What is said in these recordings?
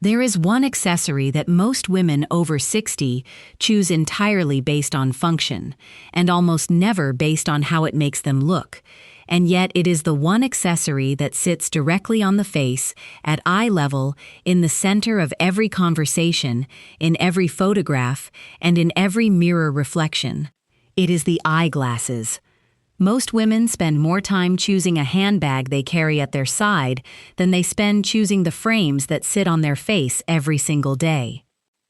There is one accessory that most women over 60 choose entirely based on function, and almost never based on how it makes them look. And yet it is the one accessory that sits directly on the face, at eye level, in the center of every conversation, in every photograph, and in every mirror reflection. It is the eyeglasses. Most women spend more time choosing a handbag they carry at their side than they spend choosing the frames that sit on their face every single day.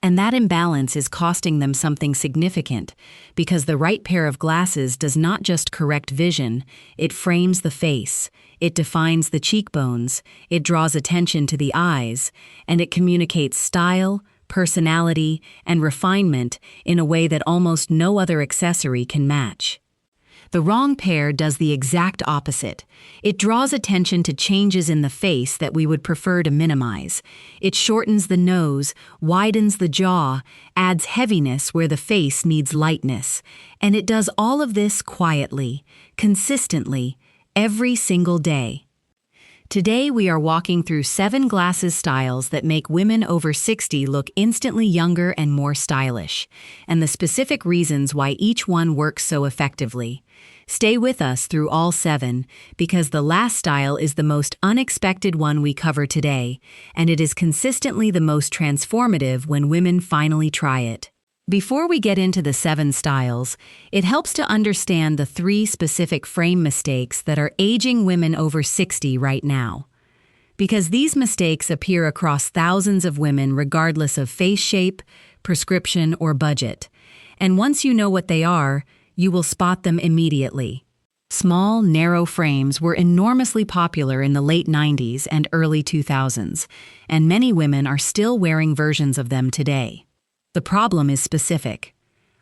And that imbalance is costing them something significant, because the right pair of glasses does not just correct vision, it frames the face, it defines the cheekbones, it draws attention to the eyes, and it communicates style, personality, and refinement in a way that almost no other accessory can match. The wrong pair does the exact opposite. It draws attention to changes in the face that we would prefer to minimize. It shortens the nose, widens the jaw, adds heaviness where the face needs lightness. And it does all of this quietly, consistently, every single day. Today we are walking through 7 glasses styles that make women over 60 look instantly younger and more stylish, and the specific reasons why each one works so effectively. Stay with us through all 7, because the last style is the most unexpected one we cover today, and it is consistently the most transformative when women finally try it. Before we get into the 7 styles, it helps to understand the 3 specific frame mistakes that are aging women over 60 right now. Because these mistakes appear across thousands of women regardless of face shape, prescription, or budget. And once you know what they are, you will spot them immediately. Small, narrow frames were enormously popular in the late 90s and early 2000s, and many women are still wearing versions of them today. The problem is specific.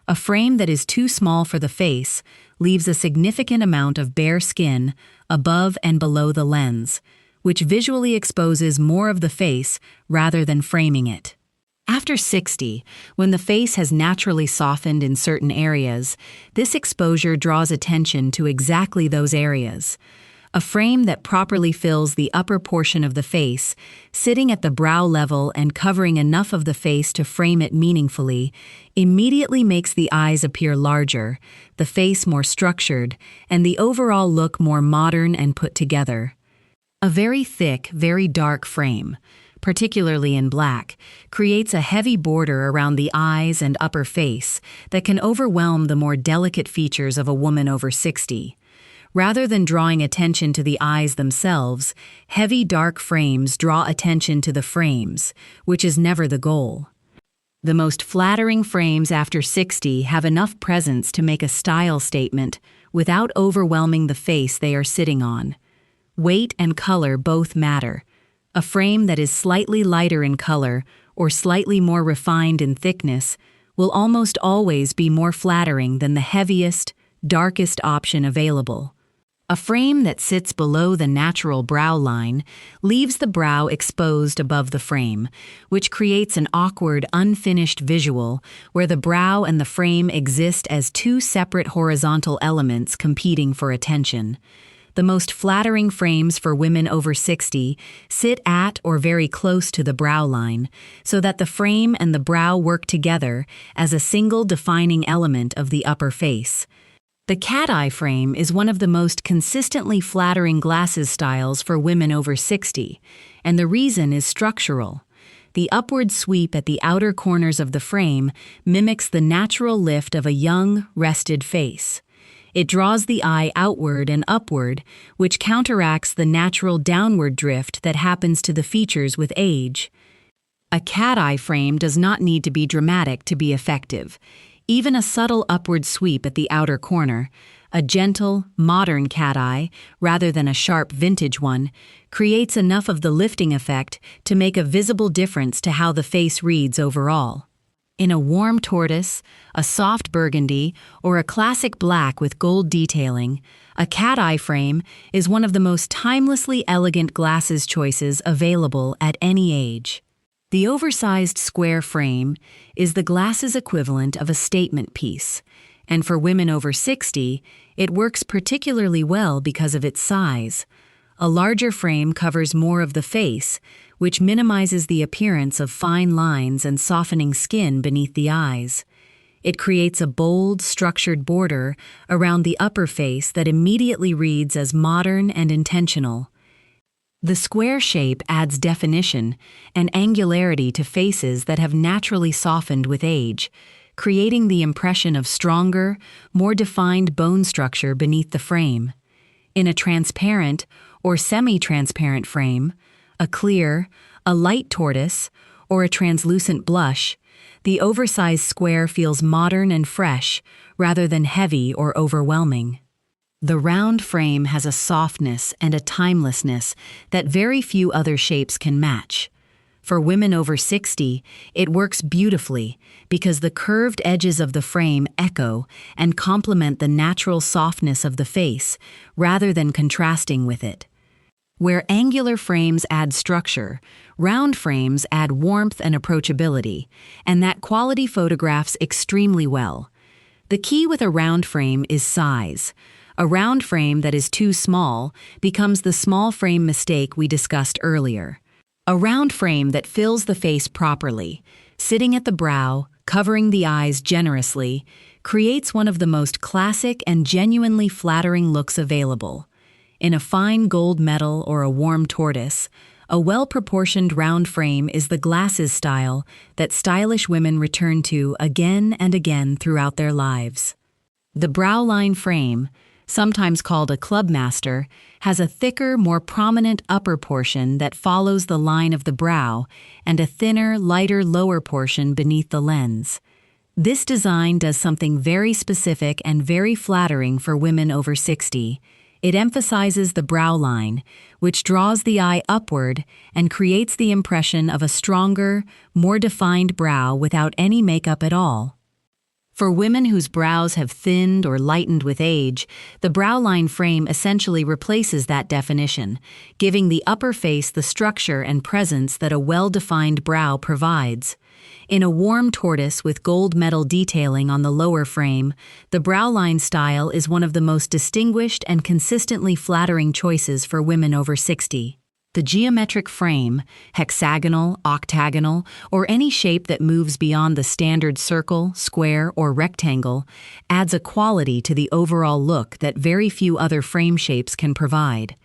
A frame that is too small for the face leaves a significant amount of bare skin above and below the lens, which visually exposes more of the face rather than framing it. After 60, when the face has naturally softened in certain areas, this exposure draws attention to exactly those areas. A frame that properly fills the upper portion of the face, sitting at the brow level and covering enough of the face to frame it meaningfully, immediately makes the eyes appear larger, the face more structured, and the overall look more modern and put together. A very thick, very dark frame, particularly in black, creates a heavy border around the eyes and upper face that can overwhelm the more delicate features of a woman over 60. Rather than drawing attention to the eyes themselves, heavy dark frames draw attention to the frames, which is never the goal. The most flattering frames after 60 have enough presence to make a style statement without overwhelming the face they are sitting on. Weight and color both matter. A frame that is slightly lighter in color or slightly more refined in thickness will almost always be more flattering than the heaviest, darkest option available. A frame that sits below the natural brow line leaves the brow exposed above the frame, which creates an awkward, unfinished visual where the brow and the frame exist as 2 separate horizontal elements competing for attention. The most flattering frames for women over 60 sit at or very close to the brow line, so that the frame and the brow work together as a single defining element of the upper face. The cat eye frame is one of the most consistently flattering glasses styles for women over 60, and the reason is structural. The upward sweep at the outer corners of the frame mimics the natural lift of a young, rested face. It draws the eye outward and upward, which counteracts the natural downward drift that happens to the features with age. A cat eye frame does not need to be dramatic to be effective. Even a subtle upward sweep at the outer corner, a gentle, modern cat eye, rather than a sharp vintage one, creates enough of the lifting effect to make a visible difference to how the face reads overall. In a warm tortoise, a soft burgundy, or a classic black with gold detailing, a cat eye frame is one of the most timelessly elegant glasses choices available at any age. The oversized square frame is the glasses equivalent of a statement piece, and for women over 60, it works particularly well because of its size. A larger frame covers more of the face, which minimizes the appearance of fine lines and softening skin beneath the eyes. It creates a bold, structured border around the upper face that immediately reads as modern and intentional. The square shape adds definition and angularity to faces that have naturally softened with age, creating the impression of stronger, more defined bone structure beneath the frame. In a transparent or semi-transparent frame, a clear, a light tortoise, or a translucent blush, the oversized square feels modern and fresh rather than heavy or overwhelming. The round frame has a softness and a timelessness that very few other shapes can match. For women over 60, it works beautifully because the curved edges of the frame echo and complement the natural softness of the face rather than contrasting with it. Where angular frames add structure, round frames add warmth and approachability, and that quality photographs extremely well. The key with a round frame is size. A round frame that is too small becomes the small frame mistake we discussed earlier. A round frame that fills the face properly, sitting at the brow, covering the eyes generously, creates one of the most classic and genuinely flattering looks available. In a fine gold metal or a warm tortoise, a well-proportioned round frame is the glasses style that stylish women return to again and again throughout their lives. The brow line frame, sometimes called a clubmaster, has a thicker, more prominent upper portion that follows the line of the brow and a thinner, lighter lower portion beneath the lens. This design does something very specific and very flattering for women over 60. It emphasizes the brow line, which draws the eye upward and creates the impression of a stronger, more defined brow without any makeup at all. For women whose brows have thinned or lightened with age, the brow line frame essentially replaces that definition, giving the upper face the structure and presence that a well-defined brow provides. In a warm tortoise with gold metal detailing on the lower frame, the brow line style is one of the most distinguished and consistently flattering choices for women over 60. The geometric frame, hexagonal, octagonal, or any shape that moves beyond the standard circle, square, or rectangle, adds a quality to the overall look that very few other frame shapes can provide.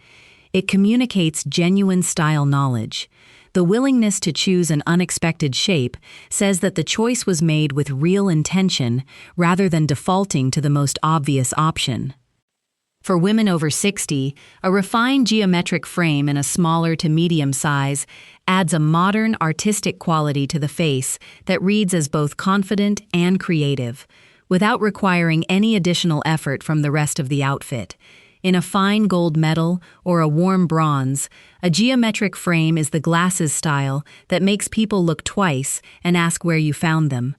It communicates genuine style knowledge. The willingness to choose an unexpected shape says that the choice was made with real intention rather than defaulting to the most obvious option. For women over 60, a refined geometric frame in a smaller to medium size adds a modern, artistic quality to the face that reads as both confident and creative, without requiring any additional effort from the rest of the outfit. In a fine gold metal or a warm bronze, a geometric frame is the glasses style that makes people look twice and ask where you found them.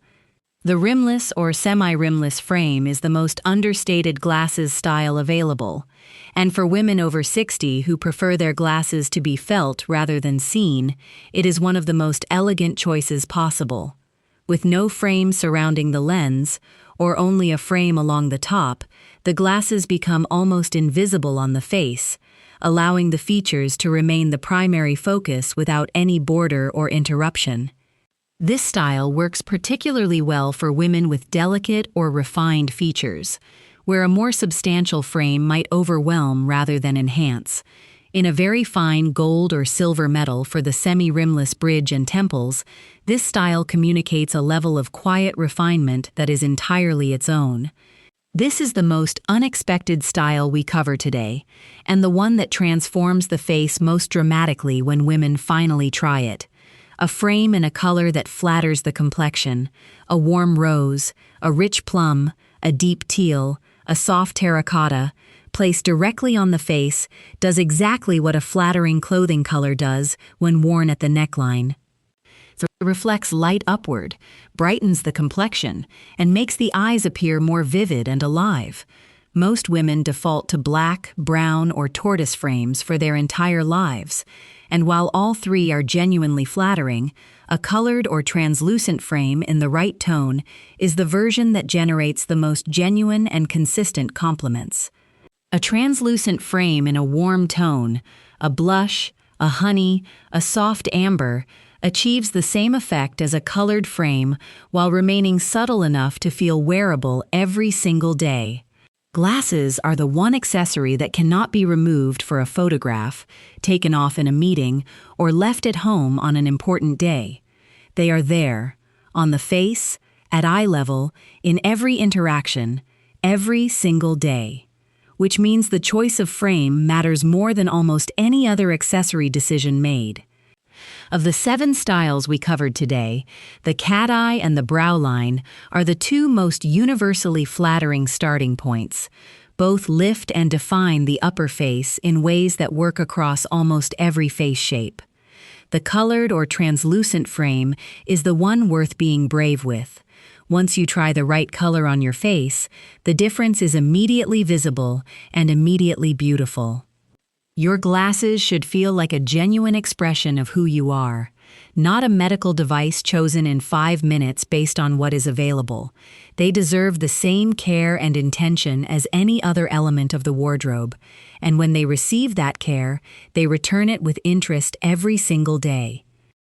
The rimless or semi-rimless frame is the most understated glasses style available, and for women over 60 who prefer their glasses to be felt rather than seen, it is one of the most elegant choices possible. With no frame surrounding the lens, or only a frame along the top, the glasses become almost invisible on the face, allowing the features to remain the primary focus without any border or interruption. This style works particularly well for women with delicate or refined features, where a more substantial frame might overwhelm rather than enhance. In a very fine gold or silver metal for the semi-rimless bridge and temples, this style communicates a level of quiet refinement that is entirely its own. This is the most unexpected style we cover today, and the one that transforms the face most dramatically when women finally try it. A frame in a color that flatters the complexion, a warm rose, a rich plum, a deep teal, a soft terracotta, placed directly on the face, does exactly what a flattering clothing color does when worn at the neckline. It reflects light upward, brightens the complexion, and makes the eyes appear more vivid and alive. Most women default to black, brown, or tortoise frames for their entire lives, and while all three are genuinely flattering, a colored or translucent frame in the right tone is the version that generates the most genuine and consistent compliments. A translucent frame in a warm tone, a blush, a honey, a soft amber, achieves the same effect as a colored frame while remaining subtle enough to feel wearable every single day. Glasses are the one accessory that cannot be removed for a photograph, taken off in a meeting, or left at home on an important day. They are there, on the face, at eye level, in every interaction, every single day. Which means the choice of frame matters more than almost any other accessory decision made. Of the 7 styles we covered today, the cat eye and the brow line are the 2 most universally flattering starting points. Both lift and define the upper face in ways that work across almost every face shape. The colored or translucent frame is the one worth being brave with. Once you try the right color on your face, the difference is immediately visible and immediately beautiful. Your glasses should feel like a genuine expression of who you are, not a medical device chosen in 5 minutes based on what is available. They deserve the same care and intention as any other element of the wardrobe, and when they receive that care, they return it with interest every single day.